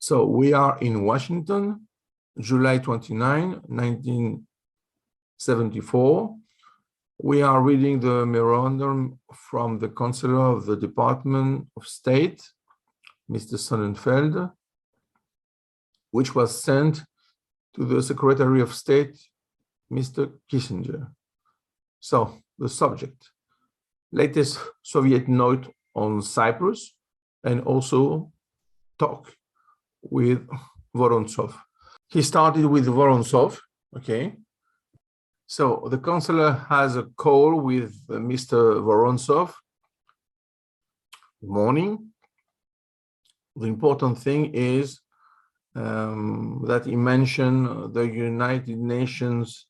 So we are in Washington, July 29, 1974. We are reading the memorandum from the Counselor of the Department of State, Mr. Sonnenfeldt, which was sent to the Secretary of State, Mr. Kissinger. So the subject, latest Soviet note on Cyprus, and also talk with Vorontsov. He started with Vorontsov, okay? So the counselor has a call with Mr. Vorontsov. Good morning. The important thing is that he mentioned the United Nations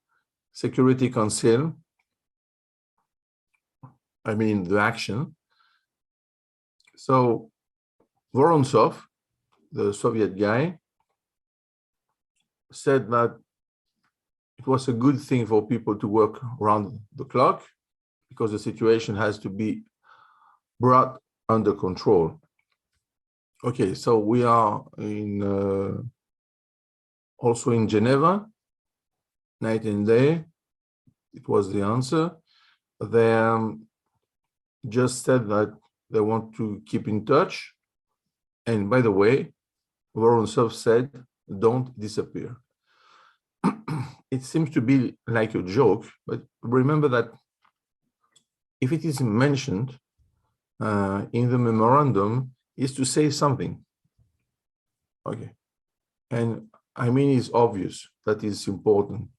Security Council, I mean the action. So Vorontsov, the Soviet guy, said that it was a good thing for people to work around the clock because the situation has to be brought under control. Okay, so we are in also in Geneva, night and day. It was the answer. They just said that they want to keep in touch. And by the way, Vorontsov said, don't disappear. It seems to be like a joke, but remember that if it is mentioned in the memorandum, is to say something. Okay. And I mean, it's obvious that is important.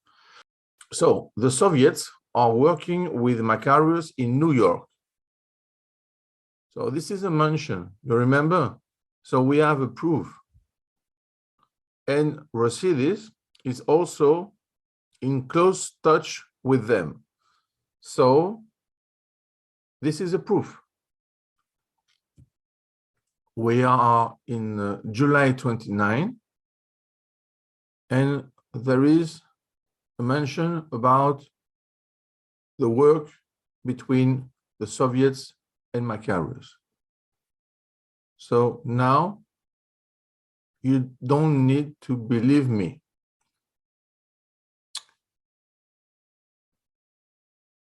So the Soviets are working with Lygeros in New York. So this is a mention, you remember? So we have a proof. And Rosidis is also in close touch with them. So this is a proof. We are in July 29, and there is a mention about the work between the Soviets and Lygeros. So now you don't need to believe me.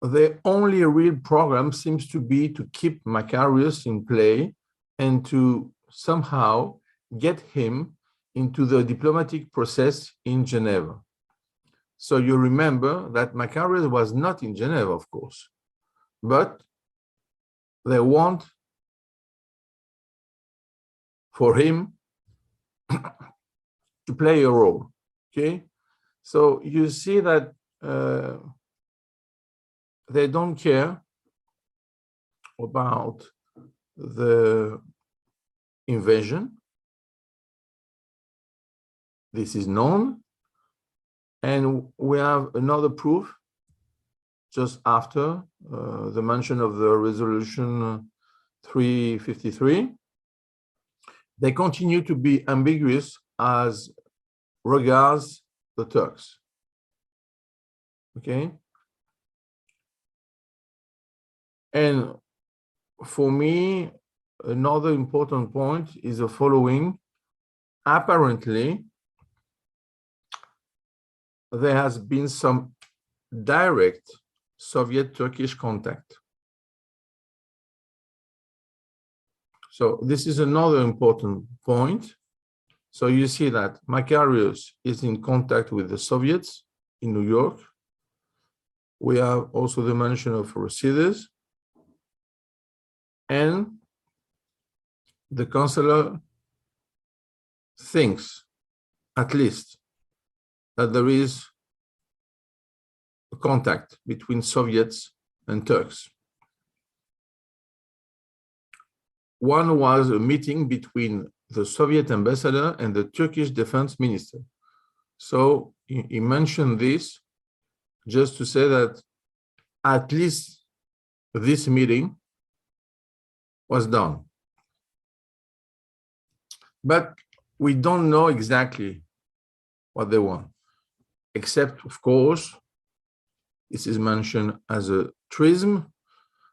The only real program seems to be to keep Lygeros in play and to somehow get him into the diplomatic process in Geneva. So you remember that Lygeros was not in Geneva, of course, but they want for him to play a role, okay? So you see that they don't care about the invasion. This is known. And we have another proof just after the mention of the resolution 353. They continue to be ambiguous as regards the Turks. Okay? And for me, another important point is the following. Apparently, there has been some direct Soviet-Turkish contact. So this is another important point. So you see that Lygeros is in contact with the Soviets in New York. We have also the mention of Rosidis. And the counselor thinks, at least, that there is a contact between Soviets and Turks. One was a meeting between the Soviet ambassador and the Turkish defense minister. So he mentioned this just to say that at least this meeting was done. But we don't know exactly what they want, except, of course, this is mentioned as a truism,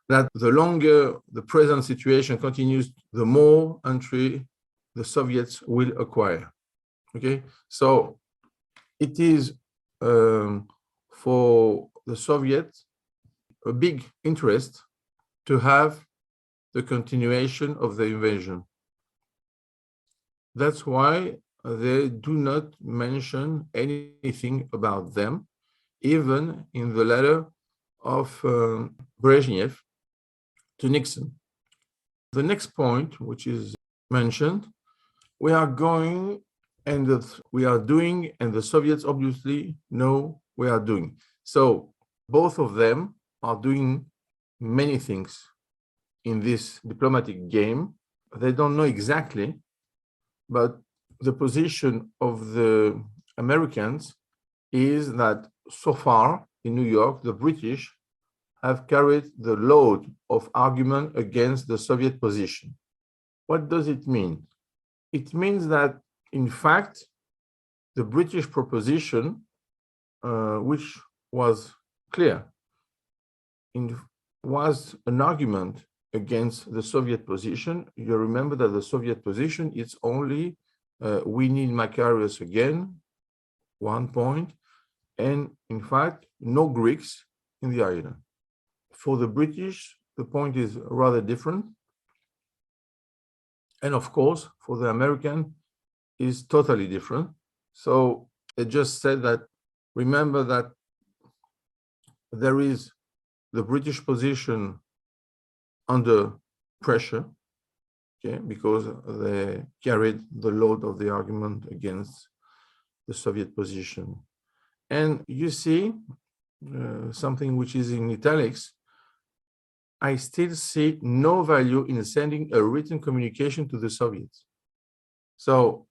that the longer the present situation continues, the more entry the Soviets will acquire. Okay, so it is for the Soviets a big interest to have the continuation of the invasion. That's why they do not mention anything about them, even in the letter of Brezhnev to Nixon. The next point, which is mentioned, we are going and we are doing, and the Soviets obviously know we are doing. So both of them are doing many things in this diplomatic game. They don't know exactly, but the position of the Americans is that so far in New York, the British have carried the load of argument against the Soviet position. What does it mean? It means that, in fact, the British proposition, which was clear, was an argument against the Soviet position. You remember that the Soviet position is only we need Lygeros again, 1 point, and in fact, no Greeks in the island. For the British, the point is rather different. And of course, for the American, is totally different. So they just said that, remember that there is the British position under pressure, okay, because they carried the load of the argument against the Soviet position. And you see something which is in italics. I still see no value in sending a written communication to the Soviets. So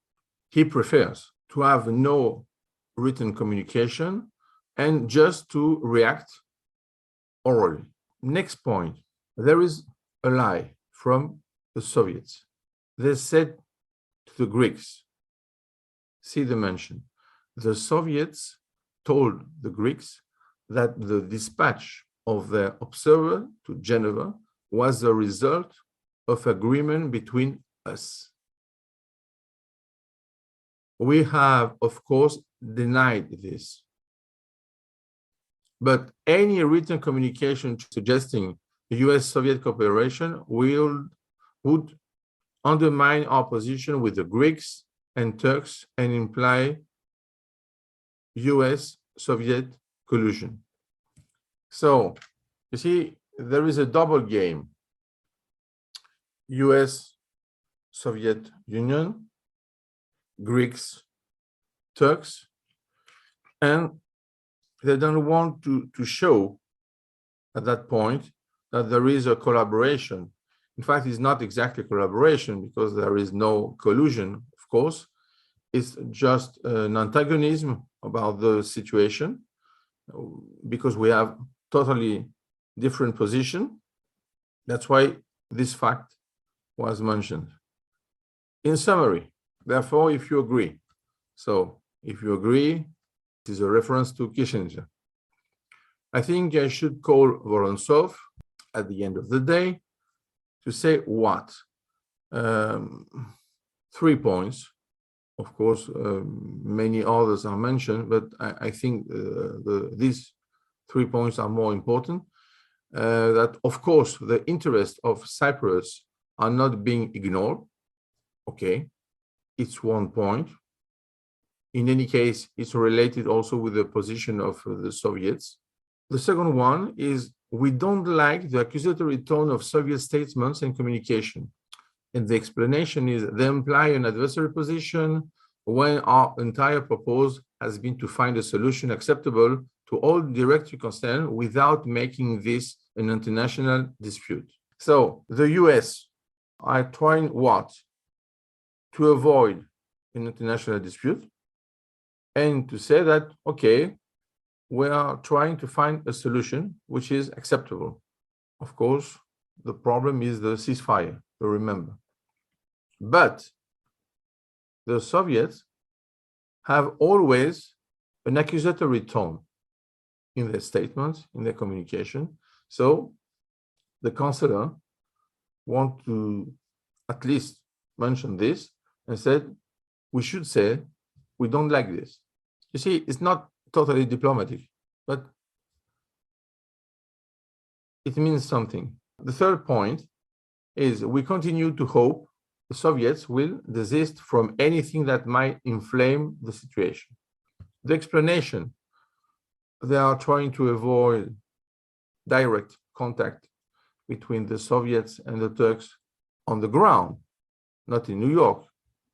he prefers to have no written communication and just to react orally. Next point, there is a lie from the Soviets. They said to the Greeks, see the mention, the Soviets told the Greeks that the dispatch of their observer to Geneva was the result of agreement between us. We have, of course, denied this. But any written communication suggesting US-Soviet cooperation would undermine our position with the Greeks and Turks and imply US-Soviet collusion. So, you see, there is a double game. US-Soviet Union, Greeks, Turks, and they don't want to show at that point that there is a collaboration. In fact, it's not exactly collaboration because there is no collusion, of course. It's just an antagonism about the situation because we have totally different position. That's why this fact was mentioned. In summary, therefore, if you agree, so if you agree, it is a reference to Kissinger. I think I should call Vorontsov at the end of the day to say what? 3 points. Of course, many others are mentioned, but I think these 3 points are more important. That, of course, the interests of Cyprus are not being ignored. Okay, it's 1 point. In any case, it's related also with the position of the Soviets. The second one is we don't like the accusatory tone of Soviet statements and communication. And the explanation is they imply an adversary position when our entire proposal has been to find a solution acceptable to all directly concerned without making this an international dispute. So the US are trying what? To avoid an international dispute and to say that, okay, we are trying to find a solution which is acceptable. Of course, the problem is the ceasefire, you remember. But the Soviets have always an accusatory tone in their statements, in their communication. So the chancellor wants to at least mention this, and said, we should say, we don't like this. You see, it's not totally diplomatic, but it means something. The third point is we continue to hope the Soviets will desist from anything that might inflame the situation. The explanation, they are trying to avoid direct contact between the Soviets and the Turks on the ground, not in New York,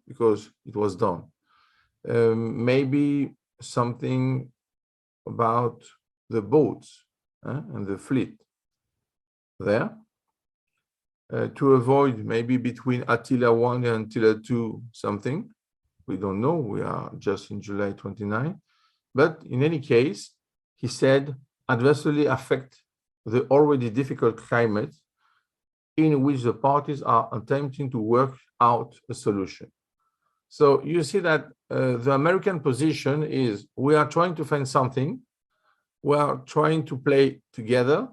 because it was done. Maybe something about the boats and the fleet there, to avoid maybe between Attila 1 and Attila 2 something. We don't know, we are just in July 29. But in any case, he said, adversely affect the already difficult climate in which the parties are attempting to work out a solution. So you see that the American position is we are trying to find something, we are trying to play together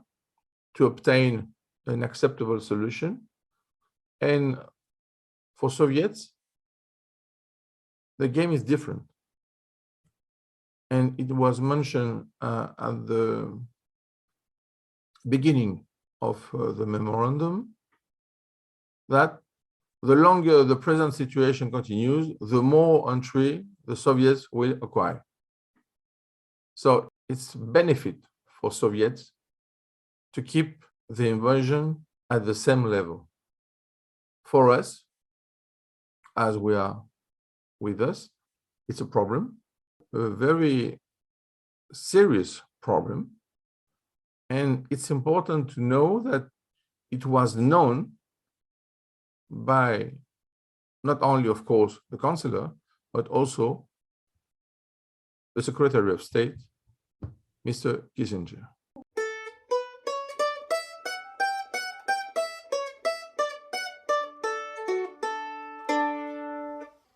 to obtain an acceptable solution. And for Soviets, the game is different. And it was mentioned at the beginning of the memorandum that the longer the present situation continues, the more entry the Soviets will acquire. So it's benefit for Soviets to keep the invasion at the same level. For us, as we are with us, it's a problem, a very serious problem. And it's important to know that it was known by not only, of course, the Chancellor, but also the Secretary of State, Mr. Kissinger.